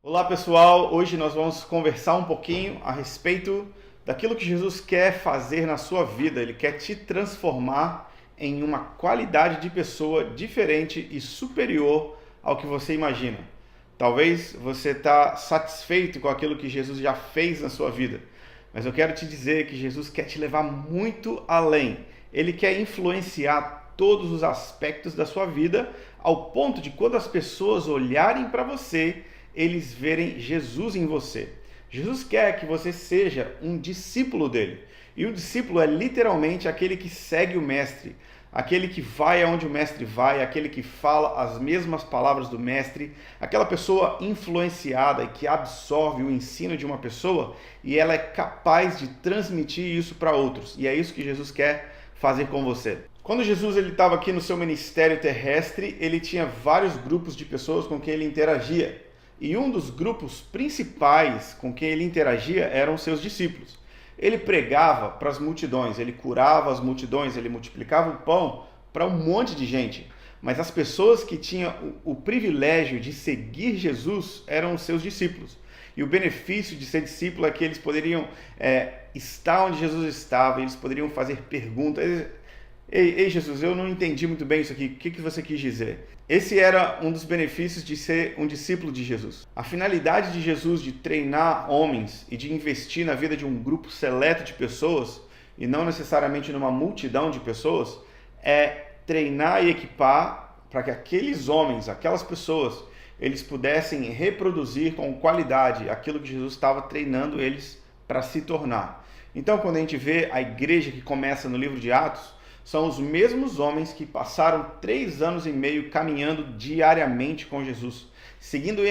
Olá pessoal, hoje nós vamos conversar um pouquinho a respeito daquilo que Jesus quer fazer na sua vida. Ele quer te transformar em uma qualidade de pessoa diferente e superior ao que você imagina. Talvez você está satisfeito com aquilo que Jesus já fez na sua vida, mas eu quero te dizer que Jesus quer te levar muito além. Ele quer influenciar todos os aspectos da sua vida, ao ponto de quando as pessoas olharem para você, eles verem Jesus em você. Jesus quer que você seja um discípulo dele. E o discípulo é literalmente aquele que segue o mestre, aquele que vai aonde o mestre vai, aquele que fala as mesmas palavras do mestre, aquela pessoa influenciada e que absorve o ensino de uma pessoa e ela é capaz de transmitir isso para outros. E é isso que Jesus quer fazer com você. Quando Jesus estava aqui no seu ministério terrestre, ele tinha vários grupos de pessoas com quem ele interagia. E um dos grupos principais com quem ele interagia eram seus discípulos. Ele pregava para as multidões, ele curava as multidões, ele multiplicava o pão para um monte de gente. Mas as pessoas que tinham o privilégio de seguir Jesus eram os seus discípulos. E o benefício de ser discípulo é que eles poderiam estar onde Jesus estava, eles poderiam fazer perguntas. Ei, Jesus, eu não entendi muito bem isso aqui. O que você quis dizer? Esse era um dos benefícios de ser um discípulo de Jesus. A finalidade de Jesus de treinar homens e de investir na vida de um grupo seleto de pessoas, e não necessariamente numa multidão de pessoas, é treinar e equipar para que aqueles homens, aquelas pessoas, eles pudessem reproduzir com qualidade aquilo que Jesus estava treinando eles para se tornar. Então, quando a gente vê a igreja que começa no livro de Atos, são os mesmos homens que passaram 3 anos e meio caminhando diariamente com Jesus, seguindo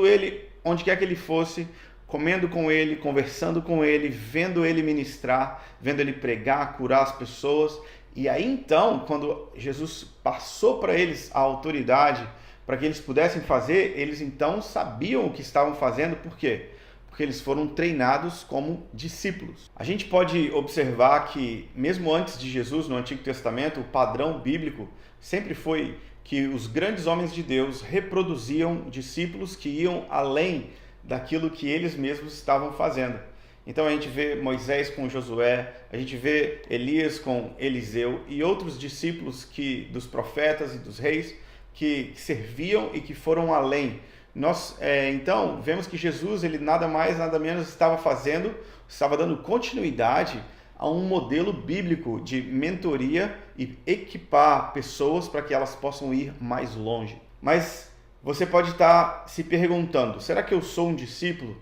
ele onde quer que ele fosse, comendo com ele, conversando com ele, vendo ele ministrar, vendo ele pregar, curar as pessoas. E aí então, quando Jesus passou para eles a autoridade para que eles pudessem fazer, eles então sabiam o que estavam fazendo. Por quê? Porque eles foram treinados como discípulos. A gente pode observar que, mesmo antes de Jesus, no Antigo Testamento, o padrão bíblico sempre foi que os grandes homens de Deus reproduziam discípulos que iam além daquilo que eles mesmos estavam fazendo. Então a gente vê Moisés com Josué, a gente vê Elias com Eliseu e outros discípulos dos profetas e dos reis que serviam e que foram além. Nós, então, vemos que Jesus, ele nada mais, nada menos estava dando continuidade a um modelo bíblico de mentoria e equipar pessoas para que elas possam ir mais longe. Mas você pode estar se perguntando, será que eu sou um discípulo?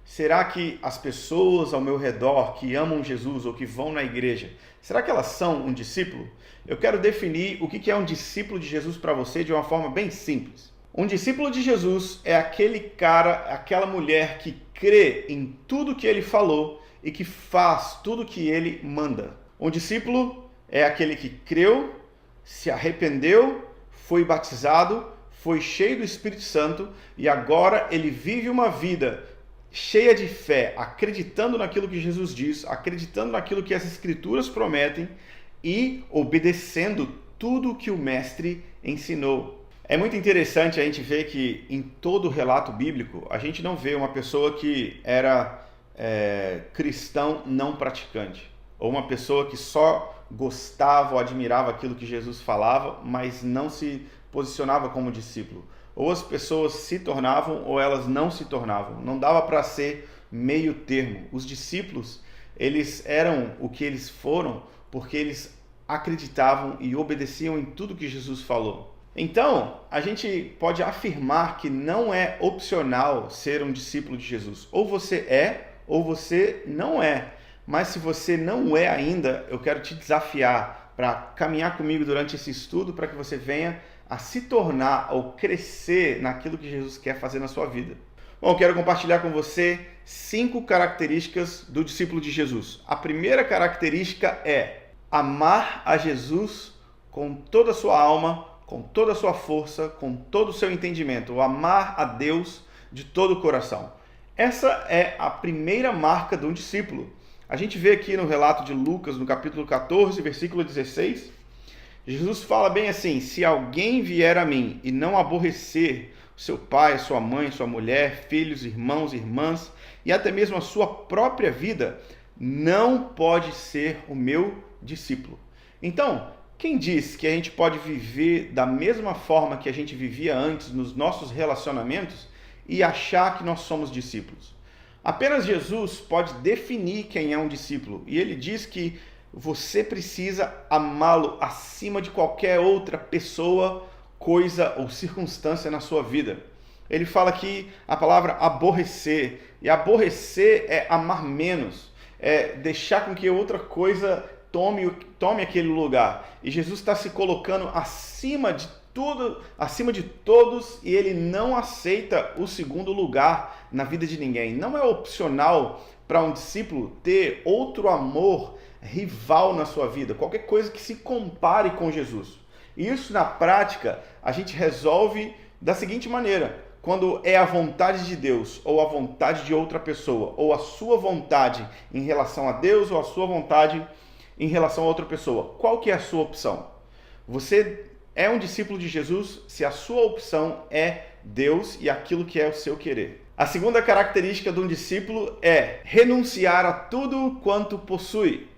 Será que as pessoas ao meu redor que amam Jesus ou que vão na igreja, será que elas são um discípulo? Eu quero definir o que é um discípulo de Jesus para você de uma forma bem simples. Um discípulo de Jesus é aquele cara, aquela mulher que crê em tudo que ele falou e que faz tudo que ele manda. Um discípulo é aquele que creu, se arrependeu, foi batizado, foi cheio do Espírito Santo e agora ele vive uma vida cheia de fé, acreditando naquilo que Jesus diz, acreditando naquilo que as Escrituras prometem e obedecendo tudo o que o Mestre ensinou. É muito interessante a gente ver que em todo o relato bíblico, a gente não vê uma pessoa que era cristão não praticante, ou uma pessoa que só gostava ou admirava aquilo que Jesus falava, mas não se posicionava como discípulo. Ou as pessoas se tornavam ou elas não se tornavam. Não dava para ser meio termo. Os discípulos, eles eram o que eles foram porque eles acreditavam e obedeciam em tudo que Jesus falou. Então, a gente pode afirmar que não é opcional ser um discípulo de Jesus. Ou você é, ou você não é. Mas se você não é ainda, eu quero te desafiar para caminhar comigo durante esse estudo para que você venha a se tornar ou crescer naquilo que Jesus quer fazer na sua vida. Bom, eu quero compartilhar com você 5 características do discípulo de Jesus. A primeira característica é amar a Jesus com toda a sua alma, com toda a sua força, com todo o seu entendimento, o amar a Deus de todo o coração. Essa é a primeira marca de um discípulo. A gente vê aqui no relato de Lucas, no capítulo 14, versículo 16, Jesus fala bem assim: se alguém vier a mim e não aborrecer seu pai, a sua mãe, sua mulher, filhos, irmãos, irmãs e até mesmo a sua própria vida, não pode ser o meu discípulo. Então, quem diz que a gente pode viver da mesma forma que a gente vivia antes nos nossos relacionamentos e achar que nós somos discípulos? Apenas Jesus pode definir quem é um discípulo, e ele diz que você precisa amá-lo acima de qualquer outra pessoa, coisa ou circunstância na sua vida. Ele fala aqui a palavra aborrecer, e aborrecer é amar menos, é deixar com que outra coisa tome aquele lugar. E Jesus está se colocando acima de tudo, acima de todos, e ele não aceita o segundo lugar na vida de ninguém. Não é opcional para um discípulo ter outro amor rival na sua vida, qualquer coisa que se compare com Jesus. E isso na prática a gente resolve da seguinte maneira: quando é a vontade de Deus ou a vontade de outra pessoa, ou a sua vontade em relação a Deus ou a sua vontade em relação a outra pessoa, qual que é a sua opção? Você é um discípulo de Jesus se a sua opção é Deus e aquilo que é o seu querer. A segunda característica de um discípulo é renunciar a tudo quanto possui.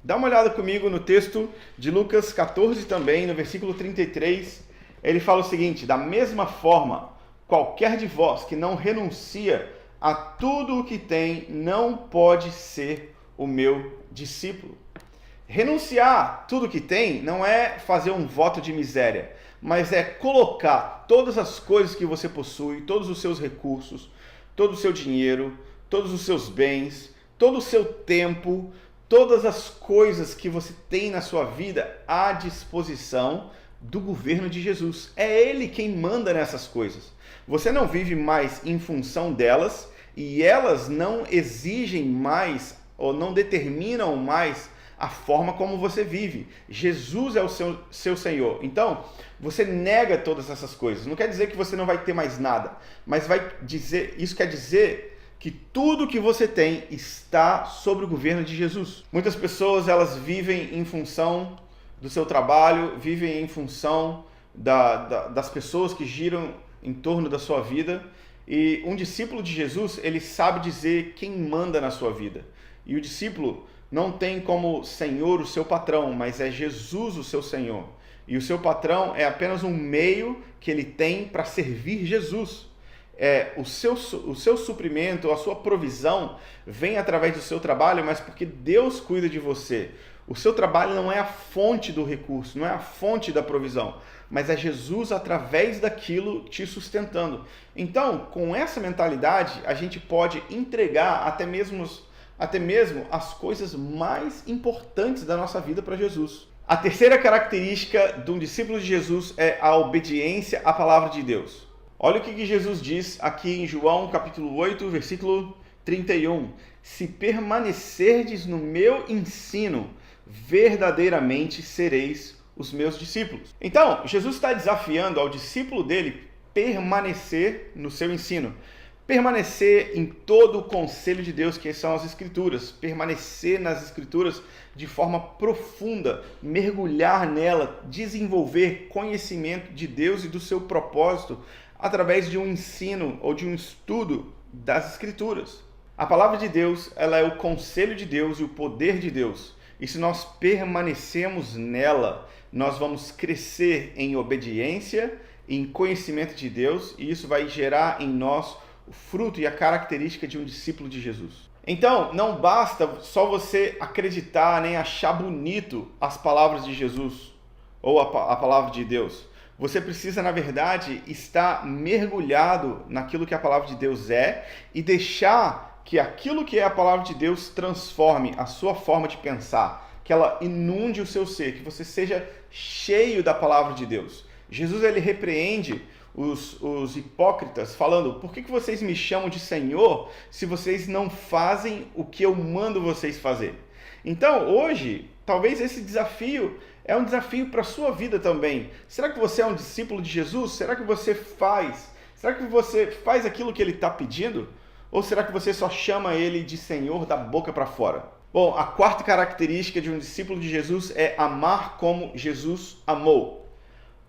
Dá uma olhada comigo no texto de Lucas 14 também, no versículo 33. Ele fala o seguinte: da mesma forma, qualquer de vós que não renuncia a tudo o que tem, não pode ser o meu discípulo. Renunciar tudo que tem não é fazer um voto de miséria, mas é colocar todas as coisas que você possui, todos os seus recursos, todo o seu dinheiro, todos os seus bens, todo o seu tempo, todas as coisas que você tem na sua vida à disposição do governo de Jesus. É Ele quem manda nessas coisas. Você não vive mais em função delas e elas não exigem mais ou não determinam mais a forma como você vive. Jesus é o seu Senhor. Então, você nega todas essas coisas. Não quer dizer que você não vai ter mais nada, mas isso quer dizer que tudo que você tem está sob o governo de Jesus. Muitas pessoas, elas vivem em função do seu trabalho, vivem em função das pessoas que giram em torno da sua vida. E um discípulo de Jesus, ele sabe dizer quem manda na sua vida. E o discípulo não tem como Senhor o seu patrão, mas é Jesus o seu Senhor. E o seu patrão é apenas um meio que ele tem para servir Jesus. O seu suprimento, a sua provisão vem através do seu trabalho, mas porque Deus cuida de você. O seu trabalho não é a fonte do recurso, não é a fonte da provisão, mas é Jesus através daquilo te sustentando. Então, com essa mentalidade, a gente pode entregar até mesmo as coisas mais importantes da nossa vida para Jesus. A terceira característica de um discípulo de Jesus é a obediência à palavra de Deus. Olha o que Jesus diz aqui em João capítulo 8, versículo 31. Se permanecerdes no meu ensino, verdadeiramente sereis os meus discípulos. Então, Jesus está desafiando ao discípulo dele permanecer no seu ensino. Permanecer em todo o conselho de Deus, que são as Escrituras. Permanecer nas Escrituras de forma profunda, mergulhar nela, desenvolver conhecimento de Deus e do seu propósito através de um ensino ou de um estudo das Escrituras. A palavra de Deus, ela é o conselho de Deus e o poder de Deus. E se nós permanecemos nela, nós vamos crescer em obediência, em conhecimento de Deus, e isso vai gerar em nós o fruto e a característica de um discípulo de Jesus. Então, não basta só você acreditar nem achar bonito as palavras de Jesus ou a palavra de Deus. Você precisa, na verdade, estar mergulhado naquilo que a palavra de Deus é e deixar que aquilo que é a palavra de Deus transforme a sua forma de pensar, que ela inunde o seu ser, que você seja cheio da palavra de Deus. Jesus, ele repreende os hipócritas, falando: por que vocês me chamam de Senhor se vocês não fazem o que eu mando vocês fazer? Então, hoje, talvez esse desafio é um desafio para a sua vida também. Será que você é um discípulo de Jesus? Será que você faz? Será que você faz aquilo que ele está pedindo? Ou será que você só chama ele de Senhor da boca para fora? Bom, a quarta característica de um discípulo de Jesus é amar como Jesus amou.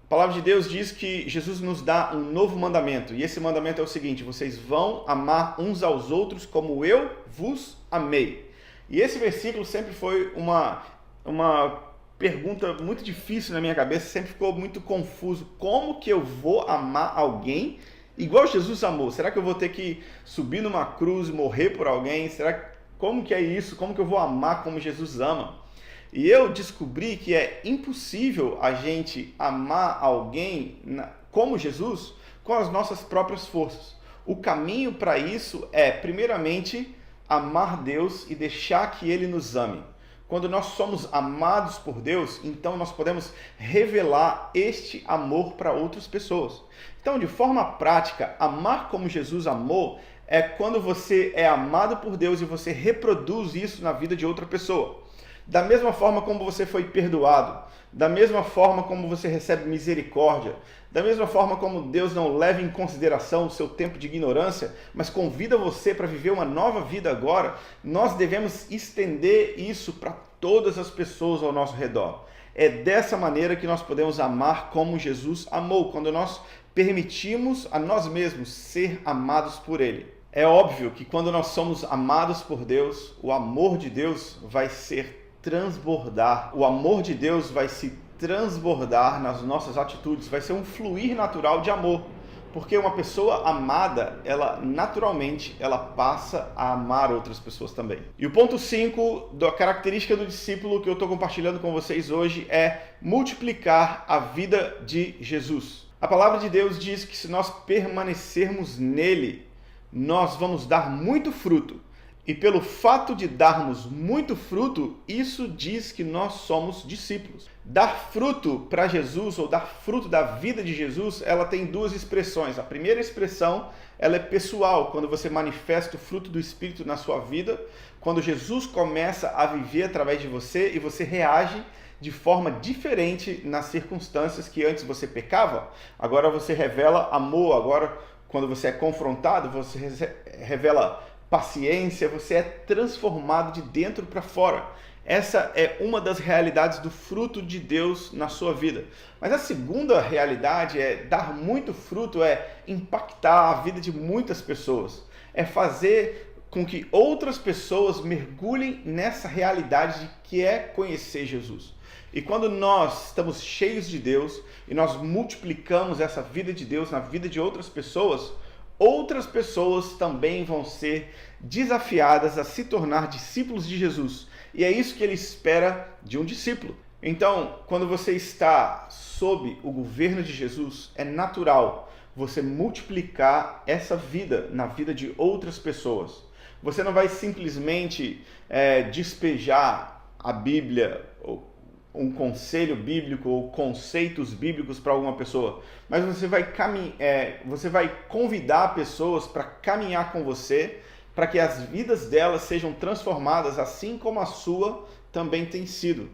A palavra de Deus diz que Jesus nos dá um novo mandamento, e esse mandamento é o seguinte: vocês vão amar uns aos outros como eu vos amei. E esse versículo sempre foi uma pergunta muito difícil na minha cabeça, sempre ficou muito confuso. Como que eu vou amar alguém igual Jesus amou? Será que eu vou ter que subir numa cruz e morrer por alguém? Como que é isso? Como que eu vou amar como Jesus ama? E eu descobri que é impossível a gente amar alguém como Jesus com as nossas próprias forças. O caminho para isso é, primeiramente, amar Deus e deixar que Ele nos ame. Quando nós somos amados por Deus, então nós podemos revelar este amor para outras pessoas. Então, de forma prática, amar como Jesus amou é quando você é amado por Deus e você reproduz isso na vida de outra pessoa. Da mesma forma como você foi perdoado, da mesma forma como você recebe misericórdia, da mesma forma como Deus não leva em consideração o seu tempo de ignorância, mas convida você para viver uma nova vida agora, nós devemos estender isso para todas as pessoas ao nosso redor. É dessa maneira que nós podemos amar como Jesus amou, quando nós permitimos a nós mesmos ser amados por Ele. É óbvio que quando nós somos amados por Deus, o amor de Deus vai transbordar. O amor de Deus vai se transbordar nas nossas atitudes, vai ser um fluir natural de amor. Porque uma pessoa amada, ela naturalmente, ela passa a amar outras pessoas também. E o ponto 5 da característica do discípulo que eu estou compartilhando com vocês hoje é multiplicar a vida de Jesus. A palavra de Deus diz que se nós permanecermos nele, nós vamos dar muito fruto. E pelo fato de darmos muito fruto, isso diz que nós somos discípulos. Dar fruto para Jesus, ou dar fruto da vida de Jesus, ela tem duas expressões. A primeira expressão, ela é pessoal, quando você manifesta o fruto do Espírito na sua vida, quando Jesus começa a viver através de você e você reage de forma diferente nas circunstâncias que antes você pecava. Agora você revela amor, agora quando você é confrontado, você revela paciência, você é transformado de dentro para fora. Essa é uma das realidades do fruto de Deus na sua vida. Mas a segunda realidade é dar muito fruto, é impactar a vida de muitas pessoas. É fazer com que outras pessoas mergulhem nessa realidade de que é conhecer Jesus. E quando nós estamos cheios de Deus e nós multiplicamos essa vida de Deus na vida de outras pessoas também vão ser desafiadas a se tornar discípulos de Jesus. E é isso que ele espera de um discípulo. Então, quando você está sob o governo de Jesus, é natural você multiplicar essa vida na vida de outras pessoas. Você não vai simplesmente despejar a Bíblia, um conselho bíblico ou conceitos bíblicos para alguma pessoa, mas você vai convidar pessoas para caminhar com você, para que as vidas delas sejam transformadas assim como a sua também tem sido.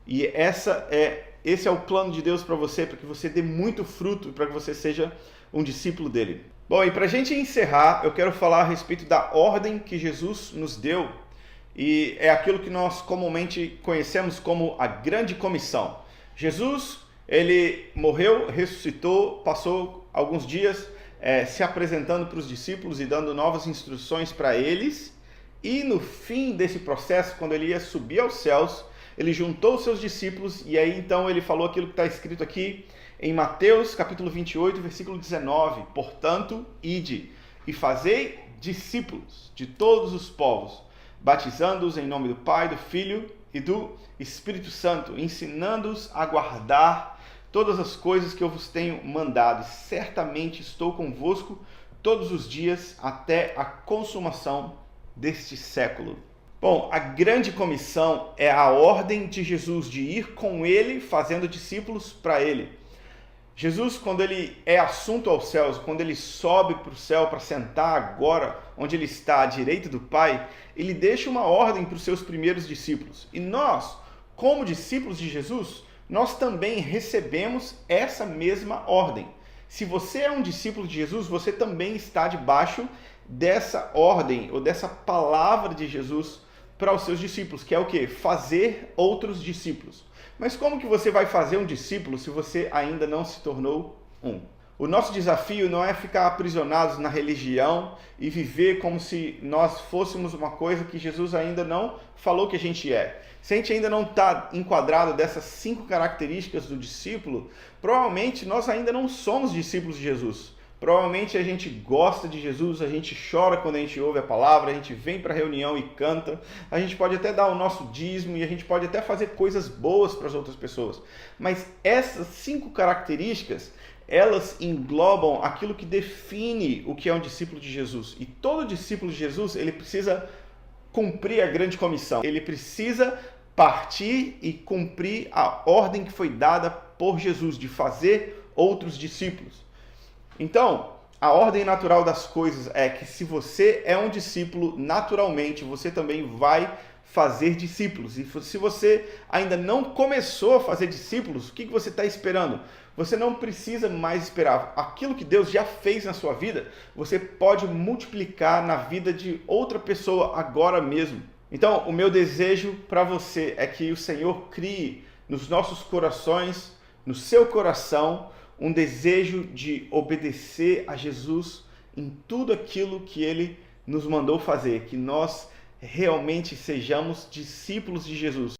E esse é o plano de Deus para você, para que você dê muito fruto, para que você seja um discípulo dele. Bom, e para a gente encerrar, eu quero falar a respeito da ordem que Jesus nos deu. E é aquilo que nós comumente conhecemos como a grande comissão. Jesus, ele morreu, ressuscitou, passou alguns dias se apresentando para os discípulos e dando novas instruções para eles. E no fim desse processo, quando ele ia subir aos céus, ele juntou os seus discípulos e aí então ele falou aquilo que está escrito aqui em Mateus capítulo 28, versículo 19. Portanto, ide e fazei discípulos de todos os povos, batizando-os em nome do Pai, do Filho e do Espírito Santo, ensinando-os a guardar todas as coisas que eu vos tenho mandado. Certamente estou convosco todos os dias até a consumação deste século. Bom, a grande comissão é a ordem de Jesus de ir com ele, fazendo discípulos para ele. Jesus, quando ele é assunto aos céus, quando ele sobe para o céu para sentar agora, onde ele está à direita do Pai, ele deixa uma ordem para os seus primeiros discípulos. E nós, como discípulos de Jesus, nós também recebemos essa mesma ordem. Se você é um discípulo de Jesus, você também está debaixo dessa ordem, ou dessa palavra de Jesus para os seus discípulos, que é o quê? Fazer outros discípulos. Mas como que você vai fazer um discípulo se você ainda não se tornou um? O nosso desafio não é ficar aprisionados na religião e viver como se nós fôssemos uma coisa que Jesus ainda não falou que a gente é. Se a gente ainda não está enquadrado dessas 5 características do discípulo, provavelmente nós ainda não somos discípulos de Jesus. Provavelmente a gente gosta de Jesus, a gente chora quando a gente ouve a palavra, a gente vem para a reunião e canta, a gente pode até dar o nosso dízimo e a gente pode até fazer coisas boas para as outras pessoas. Mas essas 5 características, elas englobam aquilo que define o que é um discípulo de Jesus. E todo discípulo de Jesus, ele precisa cumprir a grande comissão. Ele precisa partir e cumprir a ordem que foi dada por Jesus, de fazer outros discípulos. Então, a ordem natural das coisas é que se você é um discípulo, naturalmente você também vai fazer discípulos. E se você ainda não começou a fazer discípulos, o que você está esperando? Você não precisa mais esperar. Aquilo que Deus já fez na sua vida, você pode multiplicar na vida de outra pessoa agora mesmo. Então, o meu desejo para você é que o Senhor crie nos nossos corações, no seu coração, um desejo de obedecer a Jesus em tudo aquilo que Ele nos mandou fazer, que nós realmente sejamos discípulos de Jesus.